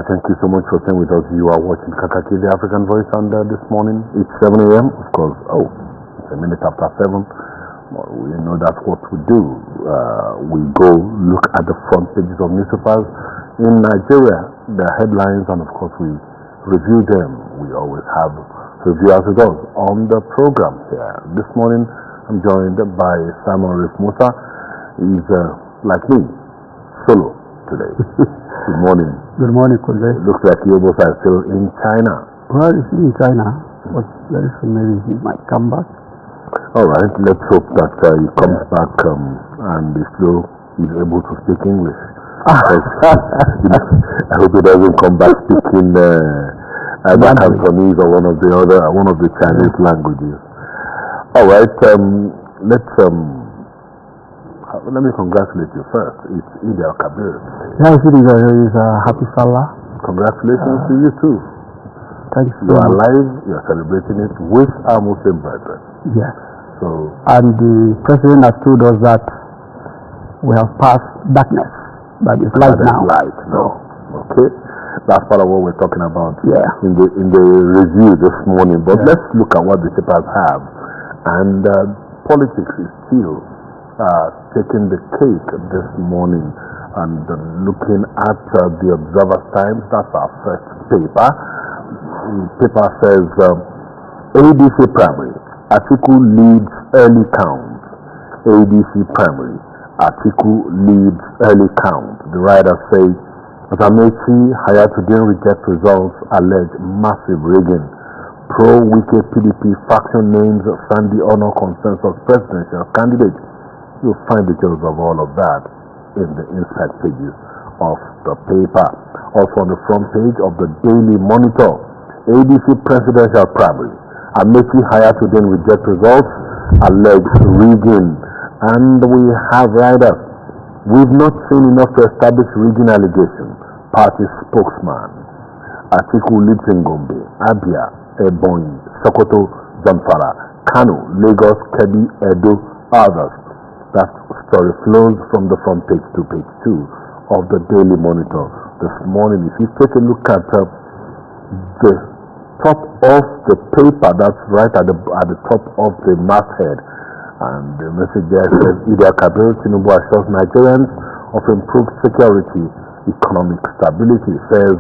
Thank you so much for staying with us. You are watching Kakaki, the African Voice, and this morning it's 7 a.m. Of course, it's a minute after 7. Well, we know that's what we do. We go look at the front pages of newspapers in Nigeria, the headlines, and of course we review them. We always have reviewers with us on the program here. This morning I'm joined by Reef Musa. He's like me, solo today. Good morning. Good morning, Kule. Looks like you both are still in China. Well, it's in China, but very soon maybe he might come back. All right, let's hope that he comes back and is able to speak English. I hope he doesn't come back speaking either Cantonese or one of the Chinese languages. All right, let me congratulate you first. It's Eid al-Kabir. Yeah, it's happy Salah. Congratulations to you too. Thanks. You are alive, you are celebrating it with our Muslim brethren. Yes. So, and the president has told us that we have passed darkness, but it's light now. Light, no. Okay? That's part of what we're talking about in the review this morning. But let's look at what the papers have. And politics is still taking the cake this morning, and looking at the Observer Times. That's our first paper. The paper says ADC primary, Atiku leads early count. ADC primary, Atiku leads early count. The writers say Zamechi Hayatuddin reject results, allege massive rigging. Pro-Wike PDP faction names Sandy Honor consensus presidential candidate. You'll find details of all of that in the inside pages of the paper. Also on the front page of the Daily Monitor, ADC presidential primary, Amechi Hayatuddin reject results, alleged rigging. And we have riders. We've not seen enough to establish rigging allegation. Party spokesman. Atiku leads in Gombe, Abia, Ebonyi, Sokoto, Zamfara, Kano, Lagos, Kebbi, Edo, others. That story flows from the front page to page 2 of the Daily Monitor this morning. If you take a look at the top of the paper, that's right at the top of the masthead, and the message there says Eid al-Kabir, Tinubu assures Nigerians of improved security, economic stability. It says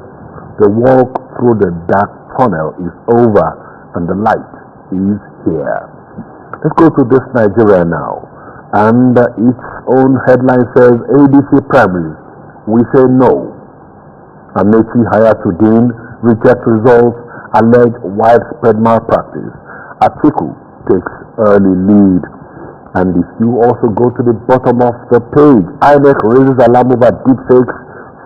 the walk through the dark tunnel is over and the light is here. Let's go to this Nigeria now. And its own headline says ADC primaries, we say no. Amechi Hayatuddin reject results, allege widespread malpractice. Atiku takes early lead. And if you also go to the bottom of the page, INEC raises alarm over deepfakes,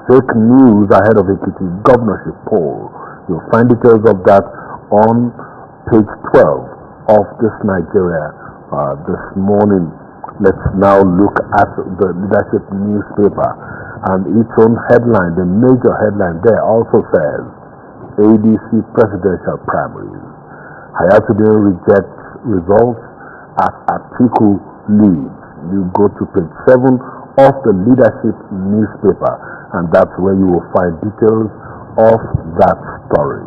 fake news ahead of Ekiti governorship poll. You'll find details of that on page 12 of this Nigeria this morning. Let's now look at the leadership newspaper, and its own headline, the major headline there also says ADC presidential primaries. Hayatuddin rejects results as Atiku leads. You go to page 7 of the leadership newspaper, and that's where you will find details of that story.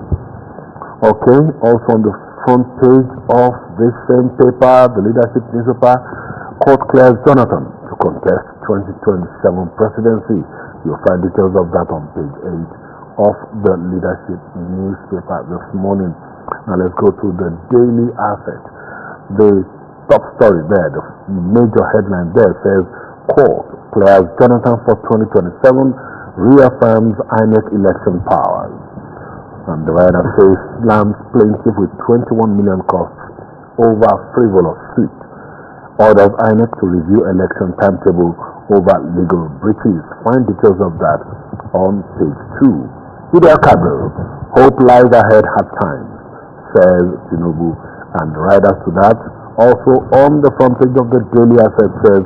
Okay, also on the front page of this same paper, the leadership newspaper, Court clears Jonathan to contest 2027 presidency. You'll find details of that on page 8 of the leadership newspaper this morning. Now let's go to the Daily Asset. The top story there, the major headline there says, Court clears Jonathan for 2027, reaffirms INEC election powers. And the writer says, slams plaintiff with 21 million costs over frivolous suit. Orders INEC to review election timetable over legal breaches. Find details of that on page 2. Eid al-Kabir, hope lies ahead at times, says Tinubu. And riders to that, also on the front page of the Daily Asset says,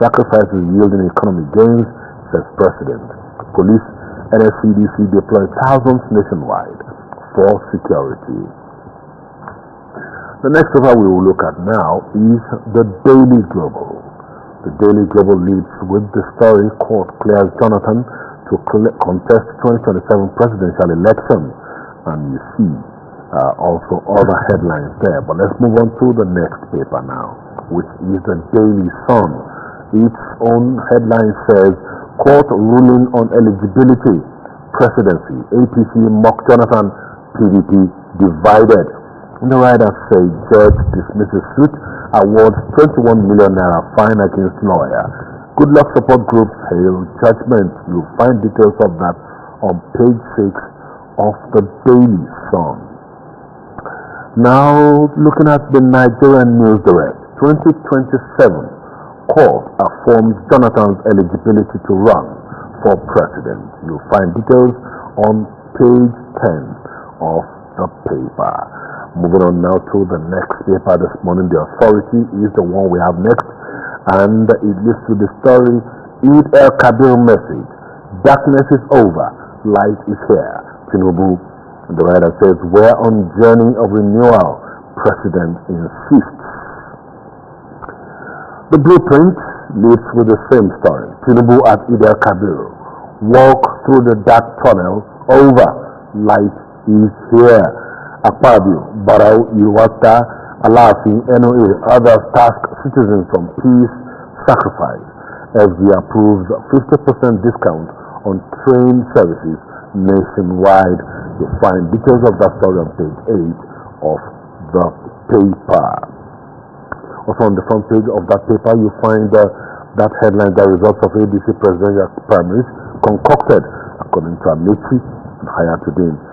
sacrifices yielding economic gains, says President. Police, NSCDC deploy thousands nationwide for security. The next paper we will look at now is the Daily Global. The Daily Global leads with the story, Court clears Jonathan to to contest 2027 presidential election. And you see also other headlines there. But let's move on to the next paper now, which is the Daily Sun. Its own headline says, Court ruling on eligibility, presidency, APC mock Jonathan, PDP divided. And the writers say judge dismisses suit, awards 21 million naira fine against lawyer. Good luck support groups hail judgment. You'll find details of that on page 6 of the Daily Sun. Now, looking at the Nigerian News Direct, 2027 court affirms Jonathan's eligibility to run for president. You'll find details on page 10 of the paper. Moving on now to the next paper this morning. The Authority is the one we have next, and it leads to the story, Eid el-Kabir message. Darkness is over, light is here. Tinubu, the writer says, we're on journey of renewal, president insists. The blueprint leads with the same story. Tinubu at Eid el-Kabir. Walk through the dark tunnel, over, light is here. Akpabio, Barau, Iwata, Alafi, NOA, others task citizens from peace sacrifice as we approves 50% discount on train services nationwide. You'll find details of that story on page 8 of the paper. Also on the front page of that paper, you find that headline, the results of ADC presidential primaries concocted according to Amechi and Hayatuddin.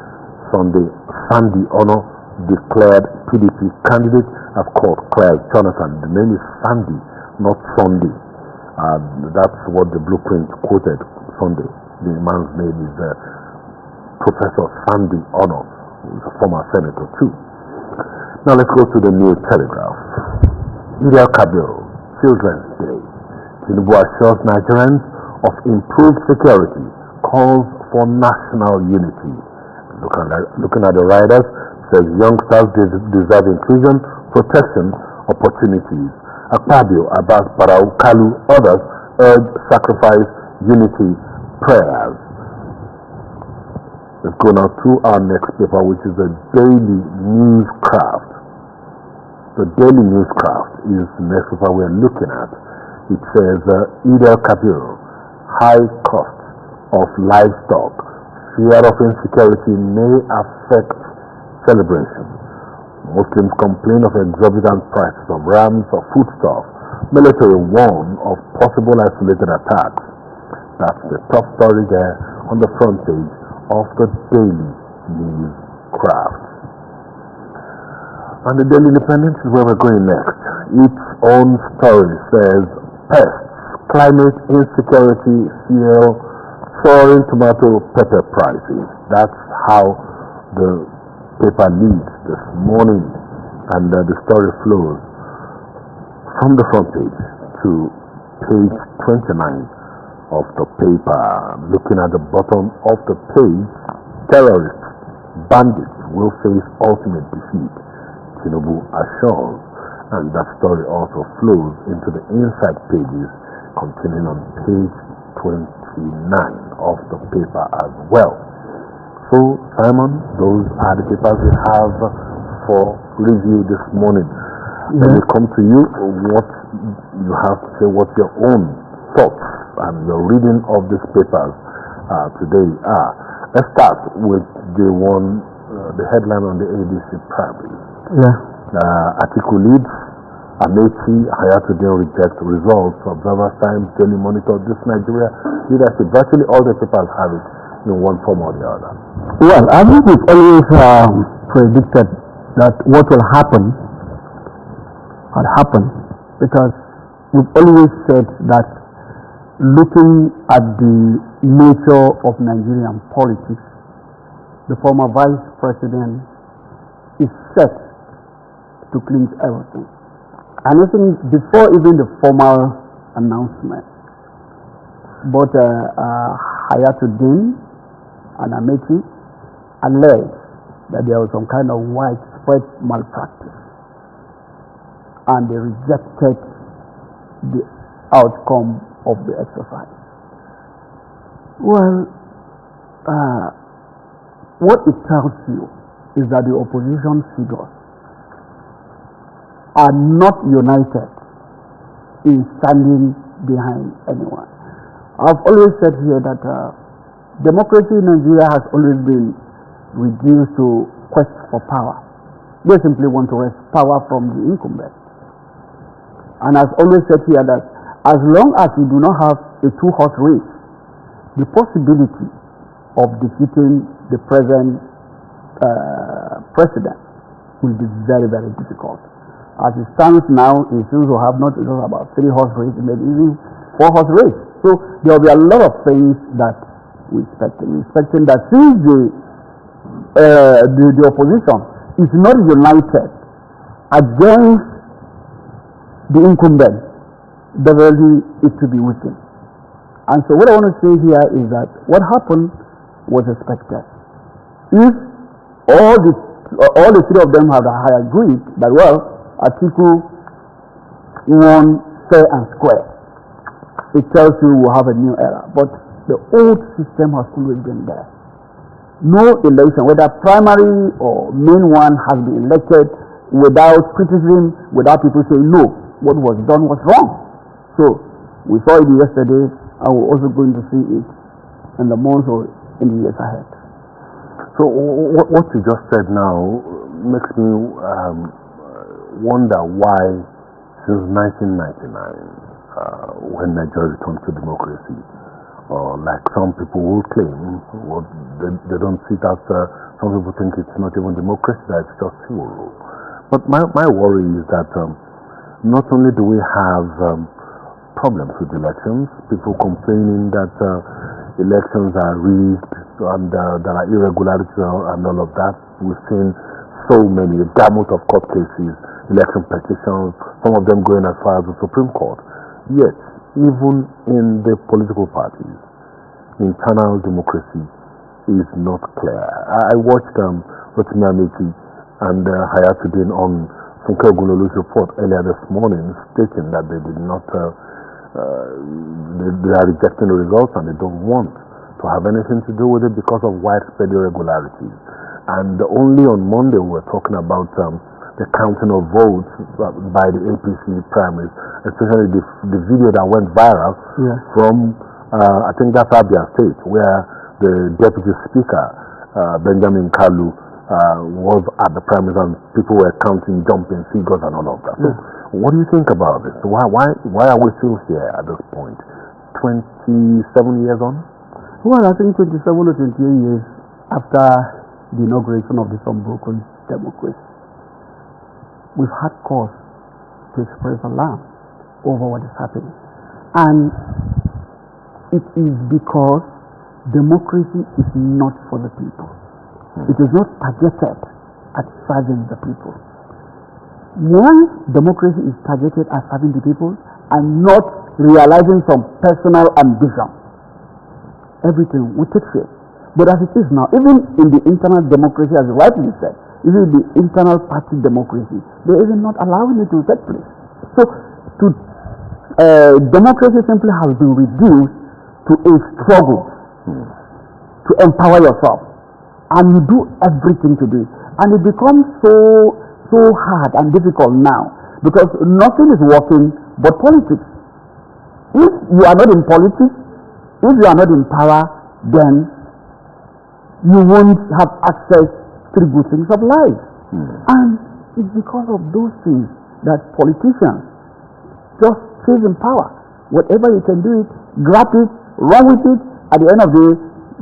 Sandy Ono declared PDP candidate as court clears Jonathan. The name is Sandy, not Sunday. That's what the blueprint quoted, Sunday. The man's name is Professor Sandy Ono, who is a former senator too. Now let's go to the New Telegraph. Eid el-Kabir, Children's Day. Tinubu assures Nigerians of improved security, calls for national unity. Looking at the riders, says youngsters deserve inclusion, protection, opportunities. Akpabio, Abbas, Barau, Kalu, others urge sacrifice, unity, prayers. Let's go now to our next paper, which is the Daily Newscraft. The Daily Newscraft is the next paper we're looking at. It says Eid el-Kabir, high cost of livestock. Fear of insecurity may affect celebration. Muslims complain of exorbitant prices of rams or foodstuffs. Military warn of possible isolated attacks. That's the top story there on the front page of the Daily Newscraft. And the Daily Independent is where we're going next. Its own story says pests, climate insecurity, fuel, soaring tomato pepper prices. That's how the paper leads this morning, and the story flows from the front page to page 29 of the paper. Looking at the bottom of the page, terrorists, bandits will face ultimate defeat, Tinubu assures, and that story also flows into the inside pages continuing on page 29 of the paper as well. So, Simon, those are the papers we have for review this morning. Let me come to you, what you have to say, what your own thoughts and your reading of these papers today are. Let's start with the one, the headline on the ADC primary. Article leads, Amechi, Hayatuddin reject results, Observer Times, Daily Monitor, this Nigeria leadership. Virtually all the papers have it in one form or the other. Well, I think we've always predicted that what will happen had happened, because we've always said that looking at the nature of Nigerian politics, the former vice president is set to clinch everything. And I think before even the formal announcement, both Hayatuddin and Amechi alleged that there was some kind of widespread malpractice, and they rejected the outcome of the exercise. Well, what it tells you is that the opposition figures are not united in standing behind anyone. I've always said here that democracy in Nigeria has always been reduced to quest for power. They simply want to wrest power from the incumbent. And I've always said here that as long as you do not have a two-horse race, the possibility of defeating the present president will be very, very difficult. As it stands now, it seems to have not just about 3-horse race, maybe even 4-horse race. So there will be a lot of things that we're expecting that since the opposition is not united against the incumbent, definitely it to be weakened. And so what I want to say here is that what happened was expected. If all the three of them had agreed that, well, Atiku won fair and square, it tells you we'll have a new era. But the old system has always been there. No election, whether primary or main one, has been elected without criticism, without people saying no, what was done was wrong. So we saw it yesterday, and we're also going to see it in the months or in the years ahead. So what you just said now makes me wonder why, since 1999, when Nigeria returned to democracy, like some people will claim, well, they don't see that. Some people think it's not even democracy; that it's just civil rule. But my worry is that not only do we have problems with elections, people complaining that elections are rigged and there are irregularities and all of that. We've seen so many, a gamut of court cases, election petitions, some of them going as far as the Supreme Court. Yet, even in the political parties, internal democracy is not clear. I watched Rotimi Ameki and Hayatuddin on Funke Ogulolu's report earlier this morning, stating that they did not, they are rejecting the results and they don't want to have anything to do with it because of widespread irregularities. And only on Monday we were talking about the counting of votes by the APC primaries, especially the video that went viral from, I think that's Abia State, where the Deputy Speaker, Benjamin Kalu, was at the primaries and people were counting jumping figures and all of that. So what do you think about this? Why are we still here at this point, 27 years on? Well, I think 27 or 28 years after the inauguration of this unbroken democracy, we've had cause to express alarm over what is happening. And it is because democracy is not for the people. It is not targeted at serving the people. Once democracy is targeted at serving the people and not realizing some personal ambition, everything will take shape. But as it is now, even in the internal democracy, as rightly said, even the internal party democracy, they are even not allowing it to take place. So, democracy simply has been reduced to a struggle to empower yourself, and you do everything to do it, and it becomes so hard and difficult now because nothing is working but politics. If you are not in politics, if you are not in power, then you won't have access to the good things of life. And it's because of those things that politicians just chase in power. Whatever you can do it, grab it, run with it, at the end of the day,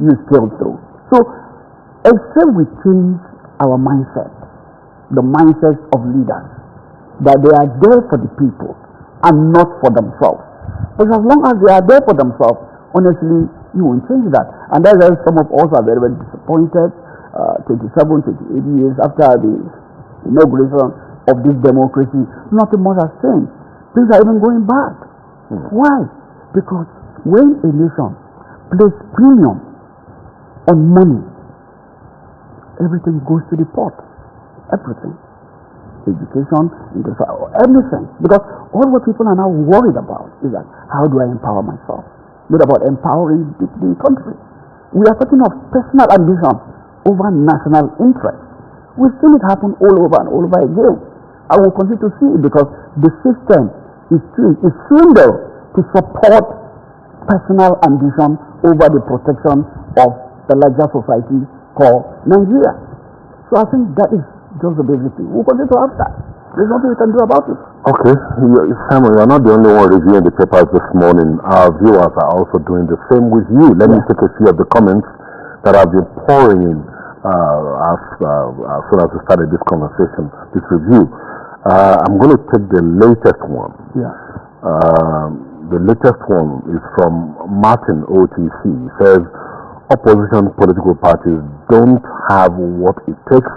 you scale through. So, except we change our mindset, the mindset of leaders, that they are there for the people and not for themselves. But as long as they are there for themselves, honestly, you won't change that. And that's why some of us are very, very disappointed 27, 28 years after the inauguration of this democracy. Nothing much has changed. Things are even going back. Why? Because when a nation places premium on money, everything goes to the pot. Everything. Education, everything. Because all what people are now worried about is that, how do I empower myself? not about empowering the country. We are talking of personal ambition over national interest. We've seen it happen all over and all over again. I will continue to see it because the system is swindled to support personal ambition over the protection of the larger society called Nigeria. So I think that is just the basic thing. We'll continue to have that. There's nothing we can do about it. Okay, Simon, you're not the only one reviewing the papers this morning. Our viewers are also doing the same with you. Let me take a few of the comments that have been pouring in as soon as we started this conversation, this review. I'm going to take the latest one. Yeah. The latest one is from Martin OTC. He says, opposition political parties don't have what it takes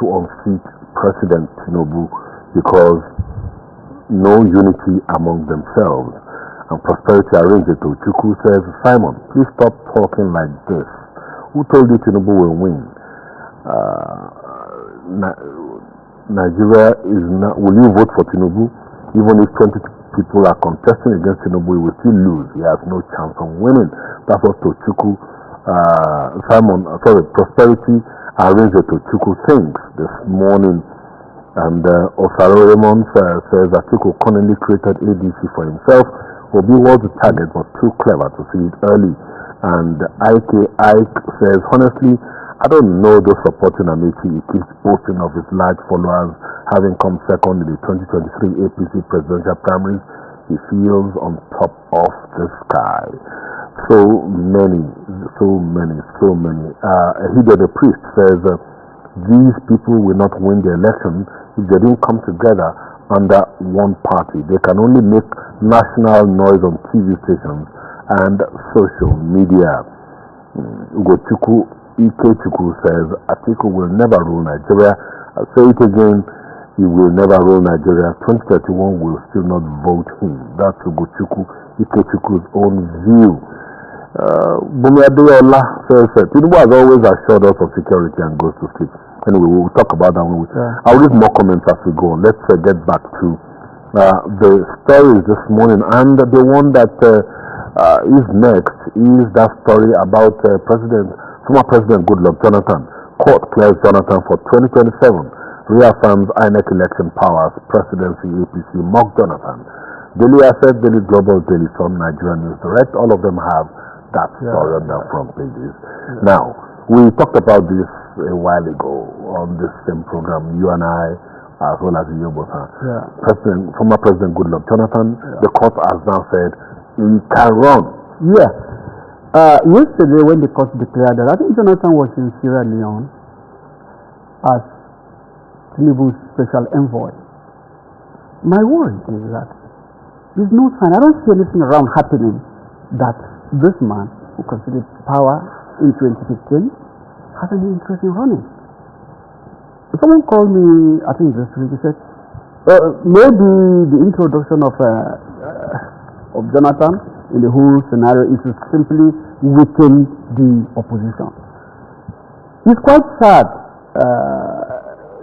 to unseat President Tinubu because no unity among themselves. And Prosperity Arranger to Chukwu says, Simon, please stop talking like this. Who told you Tinubu will win? Nigeria is not. Will you vote for Tinubu? Even if 20 people are contesting against Tinubu, he will still lose. He has no chance of winning. That's what Tochukwu, Prosperity Arranger Tochukwu thinks this morning. And Osaro Raymond says Atiku cunningly created ADC for himself. Obi was the target, but too clever to see it early. And Ike says, honestly, I don't know those supporting Amici. He keeps boasting of his large followers, having come second in the 2023 APC presidential primaries. He feels on top of the sky. So many. Ehide the priest says, these people will not win the election if they didn't come together under one party. They can only make national noise on TV stations and social media. Ugochukwu Ikechukwu says, Atiku will never rule Nigeria. I'll say it again, he will never rule Nigeria. 2031 will still not vote him. That's Ugochukwu Ikechukwu's own view. Bumi Adeola says, Tinubu has always assured us of security and goes to sleep. Anyway, we'll talk about that when we... I'll read more comments as we go on. Let's get back to the stories this morning. And the one that is next is that story about former President Goodluck Jonathan. Court clears Jonathan for 2027. Reaffirms INEC election powers. Presidency APC mock Jonathan. Daily Asset, Daily Global, Daily Sun, Nigeria News Direct. All of them have that story on their front pages. Now, we talked about this a while ago on this same program, you and I, as well as Yobosa. Former President Goodluck Jonathan, the court has now said he can run. Yesterday when the court declared that, I think Jonathan was in Sierra Leone as Tinubu's special envoy. My worry is that there's no sign, I don't see anything around happening that this man who conceded power in 2015 has any interest in running. Someone called me, I think this week, he said, maybe the introduction of Jonathan in the whole scenario is to simply weaken the opposition. It's quite sad.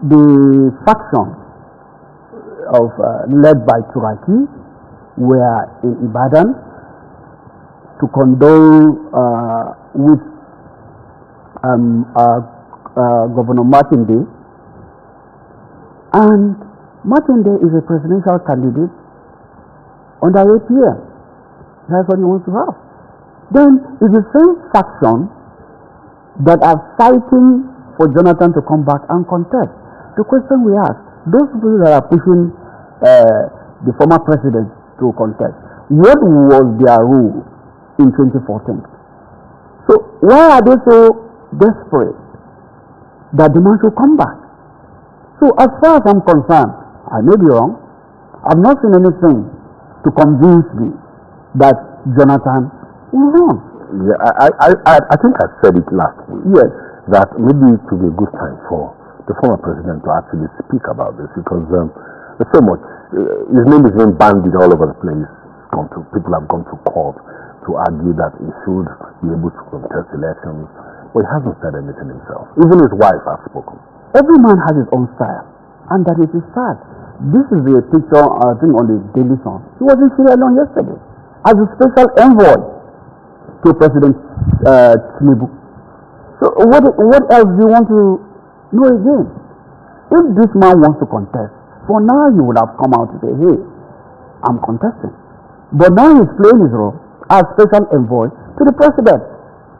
The faction led by Turaki were in Ibadan to condole with Governor Martin Day, and Martin Day is a presidential candidate under APM. That's what he wants to have. Then it's the same faction that are fighting for Jonathan to come back and contest. The question we ask, those people that are pushing the former president to contest, what was their role in 2014? So why are they so desperate that the man should come back? So as far as I'm concerned, I may be wrong, I've not seen anything to convince me that Jonathan will run. Yeah, I think I said it last week. Yes. That maybe it would be a good time for the former president to actually speak about this, because there's so much. His name is being bandied all over the place. People have gone to court to argue that he should be able to contest elections. But he hasn't said anything himself. Even his wife has spoken. Every man has his own style, and that is his style. This is the picture, I think, on the Daily Sun. He was in Sierra Leone yesterday as a special envoy to President Tinubu. So what else do you want to know again? If this man wants to contest, for now he would have come out to say, hey, I'm contesting. But now he's playing his role as special envoy to the president.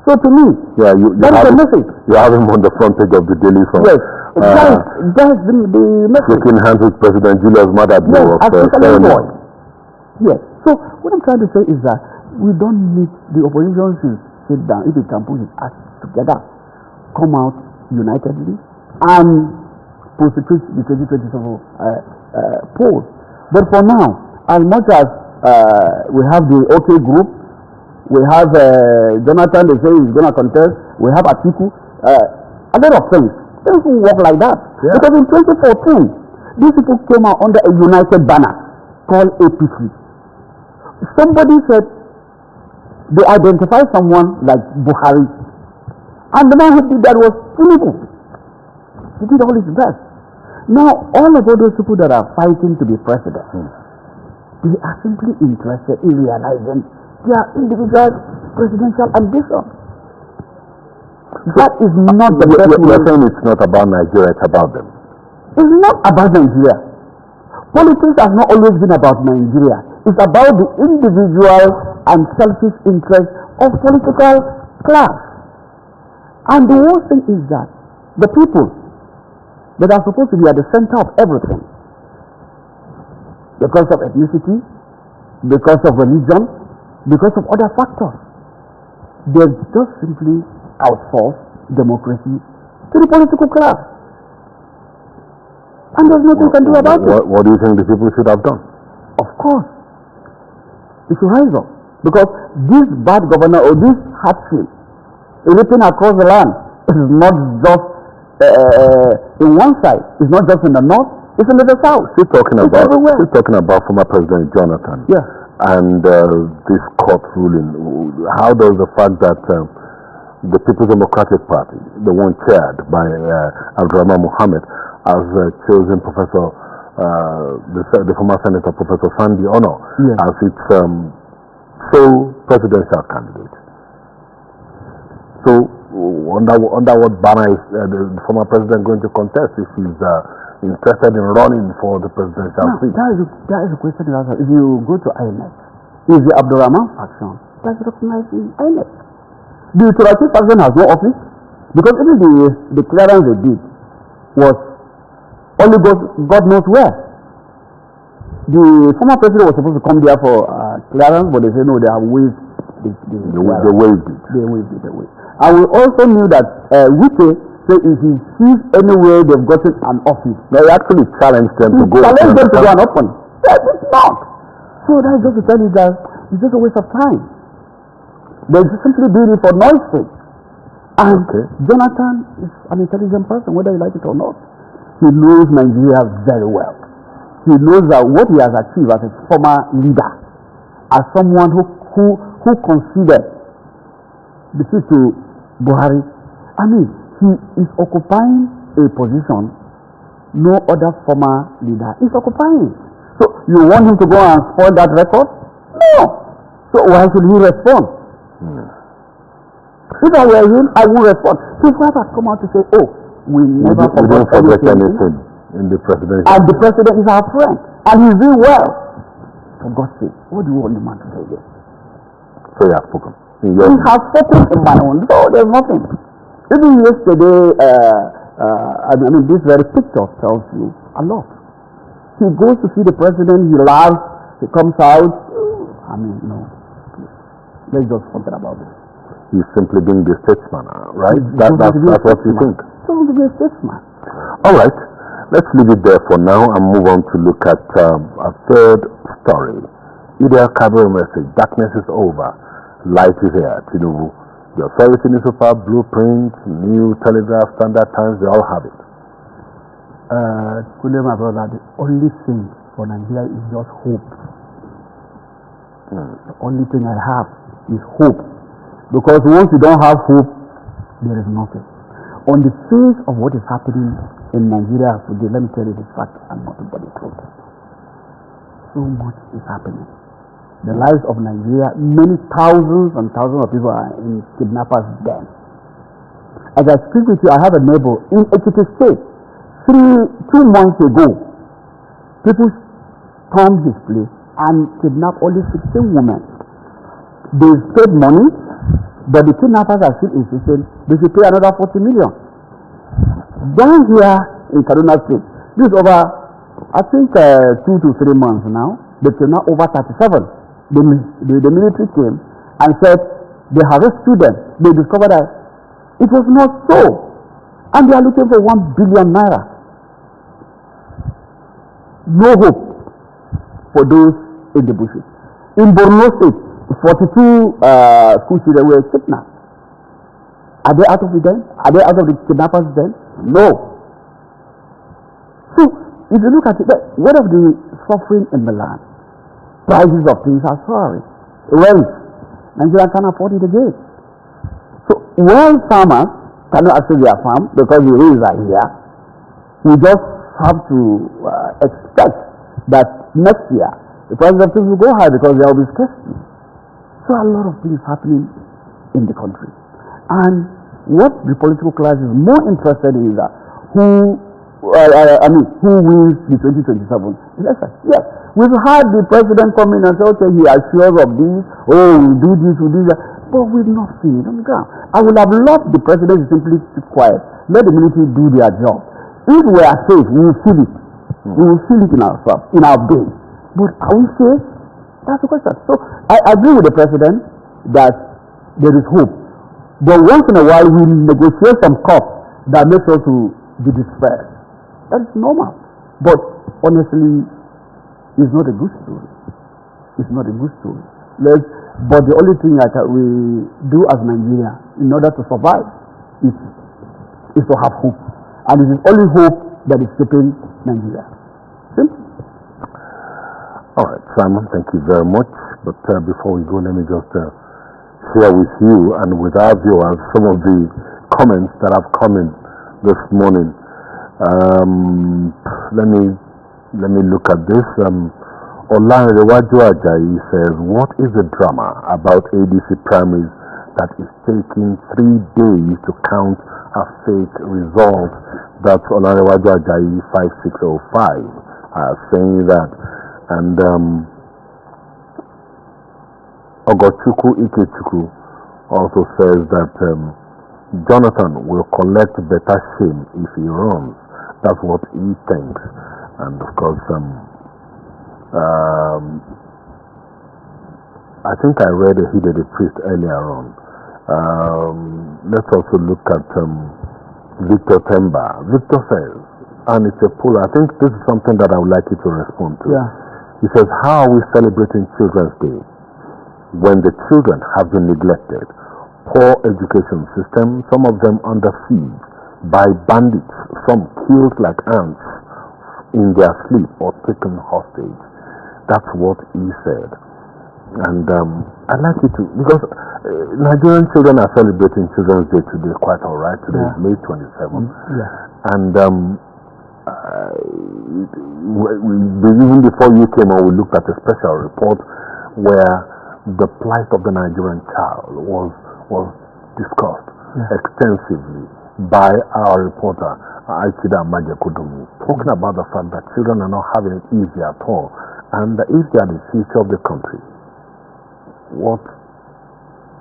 So to me, yeah, that is a message. You have him on the front page of the Daily Sun. Yes, that's the message. Shaking hands with President Julius Maada. Yes, as special envoy. Yes. So what I'm trying to say is that we don't need the opposition to sit down. If it can put its acts together, come out unitedly and prosecute the 2027 polls. But for now, as much as we have the OK group, we have Jonathan, they say he's going to contest, we have Atiku, a lot of things. Things will work like that. Yeah. Because in 2014, these people came out under a united banner called APC. Somebody said they identified someone like Buhari. And the man who did that was Tinubu. He did all his best. Now, all of those people that are fighting to be president, they are simply interested in realizing their individual presidential ambition. That is not the best way. You're saying it's not about Nigeria, it's about them. It's not about Nigeria. Politics has not always been about Nigeria. It's about the individual and selfish interest of political class. And the worst thing is that the people that are supposed to be at the center of everything, because of ethnicity, because of religion, because of other factors, they just simply outsource democracy to the political class. And there's nothing you can do about it. What do you think the people should have done? Of course, they should rise up. Because this bad governor or this hardship looking across the land is not just in one side. It's not just in the north. It's in the south. Still talking about former President Jonathan. Yeah. And this court ruling. How does the fact that the People's Democratic Party, the one chaired by Abdurrahman Mohammed, has chosen Professor, the former Senator Professor Sandy Ono, as its sole presidential candidate? So, under what banner is the former president going to contest if he's interested in running for the presidential seat? That is a question to answer. If you go to INEC, is the Abdurrahman faction that's recognized in INEC? The Turaki faction has no office, because even the clearance they did was only God knows where. The former president was supposed to come there for clearance, but they said no, they have waived They waived it. They waived it away. And we also knew that Wike said if he sees anywhere they've gotten an office, they actually challenged them to go. Challenged them to go and open. That is not. So that's just to tell you that it's just a waste of time. They're just simply doing it for noise sake. And Jonathan is an intelligent person, whether you like it or not. He knows Nigeria very well. He knows that what he has achieved as a former leader, as someone who considered the seat to Buhari, I mean, he is occupying a position no other former leader is occupying. So you want him to go and spoil that record? No. So why should he respond? If I were him, I would respond. His wife has come out to say, oh, we never forget anything in the presidency. And the president is our friend. And he's doing well. For God's sake, what do you want the man to say there? So he has spoken. He has spoken in my own. So there's nothing. Even yesterday, this very picture tells you a lot. He goes to see the president, he laughs, he comes out. No. Let's just forget about it. He's simply being the statesman, right? That's what you think. So to be a statesman. All right. Let's leave it there for now and move on to look at a third story. Idil Kabir message, darkness is over, light is here, Tinubu. The authority newspaper, Blueprint, New Telegraph, Standard Times, they all have it. My brother, the only thing for Nigeria is just hope. The only thing I have is hope. Because once you don't have hope, there is nothing. On the face of what is happening in Nigeria today, let me tell you this fact and nothing but the truth. So much is happening. the lives of Nigeria. Many thousands and thousands of people are in kidnappers' den. As I speak with you, I have a neighbor in Ekiti State. 2 months ago, people stormed his place and kidnapped only 16 women. They paid money, but the kidnappers are still insisting they should pay another 40 million. Down here in Kaduna State, this is over, I think, 2 to 3 months now. They kidnapped over 37. The military came and said they have rescued them. They discovered that it was not so. And they are looking for 1 billion naira. No hope for those in the bushes. In Borno State, 42 school children were kidnapped. Are they out of the den? Are they out of the kidnappers' den? No. So, if you look at it, what of the suffering in the land? Prices of things are soaring. Rent. Nigeria can't afford it again. So, when farmers cannot access their farm because the rains are here, we just have to expect that next year the prices of things will go high because there will be scarcity. So a lot of things happening in the country. And what the political class is more interested in is that who wins the 2027 election. Yes, we've had the president come in and say, okay, he assures of this, oh, we'll do this, we'll do that, but we've not seen it on the ground. I would have loved the president to simply keep quiet, let the military do their job. If we are safe, we will feel it. We will feel it in ourselves, in our being. But are we safe? That's the question. So I agree with the president that there is hope. But once in a while we negotiate some costs that makes us to be dispersed. That is normal. But honestly, it's not a good story. It's not a good story. But the only thing that we do as Nigeria in order to survive is to have hope. And it is only hope that is keeping Nigeria. Simple. All right, Simon, thank you very much. But before we go, let me just share with you and with our viewers some of the comments that have come in this morning. Let me look at this. Olanrewaju Ajayi says, what is the drama about ADC primaries that is taking 3 days to count a fake result? That's Olanrewaju Ajayi 5605 saying that. And Ogochukwu Ikechukwu also says that Jonathan will collect better shame if he runs. That's what he thinks. And of course, I think I read He Did a Priest earlier on. Let's also look at Victor Temba. Victor says, and it's a poll, I think this is something that I would like you to respond to. Yeah. He says, how are we celebrating Children's Day when the children have been neglected? Poor education system, some of them under siege by bandits, some killed like ants in their sleep or taken hostage. That's what he said. And I'd like you to, because Nigerian children are celebrating Children's Day today, quite all right. Today is May 27th. Yeah. And even before you came on, we looked at a special report where the plight of the Nigerian child was discussed extensively by our reporter Aikida Majakudumi, talking about the fact that children are not having it easy at all, and if they are the future of the country, what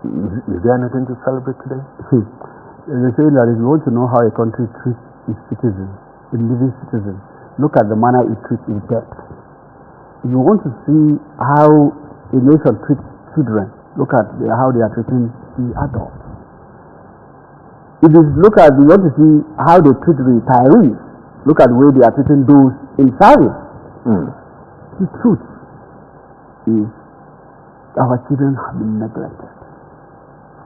is there anything to celebrate today? They say that if you want to know how a country treats its citizens, its living citizens, look at the manner it treats its dead. If you want to see how a nation treats children, look at how they are treating the adults. If you want to see how they treat the retirees, look at the way they are treating those in service. The truth is our children have been neglected.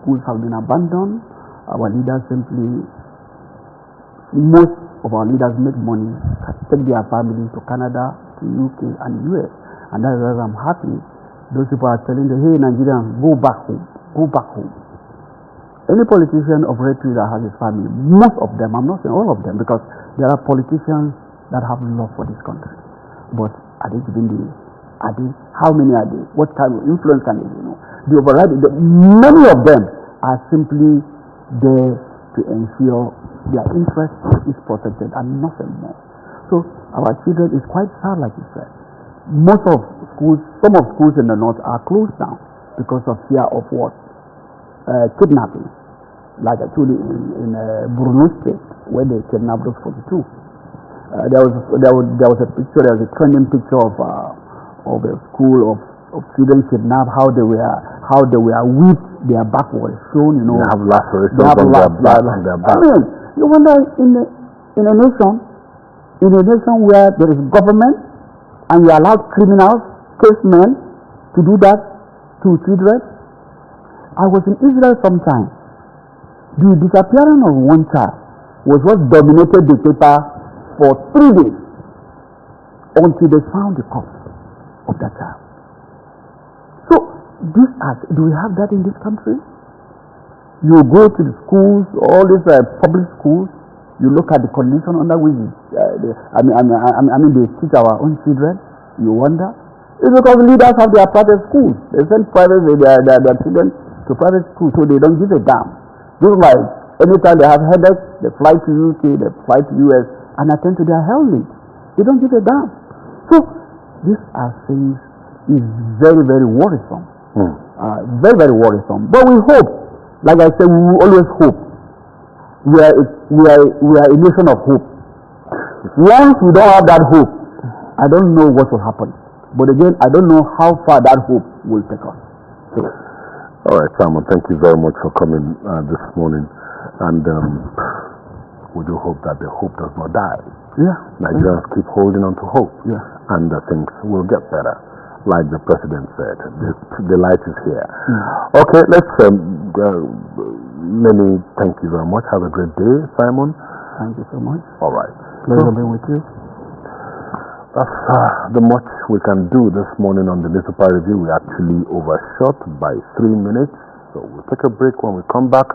Schools have been abandoned. Our leaders most of our leaders make money, take their families to Canada, to UK and US. And that's why I'm happy. Those people are telling them, hey Nigerians, go back home. Go back home. Any politician of retreat that has a family, most of them, I'm not saying all of them, because there are politicians that have love for this country. But are they giving the Are they? How many are they? What kind of influence can they, The overriding, many of them are simply there to ensure their interest is protected and nothing more. So our children is quite sad, like you said. Most of schools, some of schools in the north are closed down because of fear of what? Kidnapping. Like actually in Borno State, where they kidnapped those 42. There was a picture. There was a trending picture of a school of children kidnapped. How they were whipped. Their back was shown. They have lacerations on their back. I mean, you wonder in a nation where there is government and you allow criminals, casemen to do that to children. I was in Israel sometime. The disappearance of one child was what dominated the paper for 3 days until they found the corpse of that child. So, do we have that in this country? You go to the schools, all these public schools, you look at the condition under which they teach our own children, you wonder. It's because leaders have their private schools. They send their children to private schools, so they don't give a damn. Just like anytime they have headaches, they fly to UK, they fly to US and attend to their health needs. They don't give a damn. So these are things is very, very worrisome. Very, very worrisome. But we hope, like I said, we will always hope. We are a nation of hope. Once we don't have that hope, I don't know what will happen. But again, I don't know how far that hope will take us. So, all right, Simon, thank you very much for coming this morning. And we do hope that the hope does not die. Yeah. Nigerians keep holding on to hope. Yeah. And things will get better. Like the president said, the light is here. Okay, let's let me thank you very much. Have a great day, Simon. Thank you so much. All right. Pleasure being with you. That's the much we can do this morning on the Newspaper Review. We actually overshot by 3 minutes. So we'll take a break. When we come back,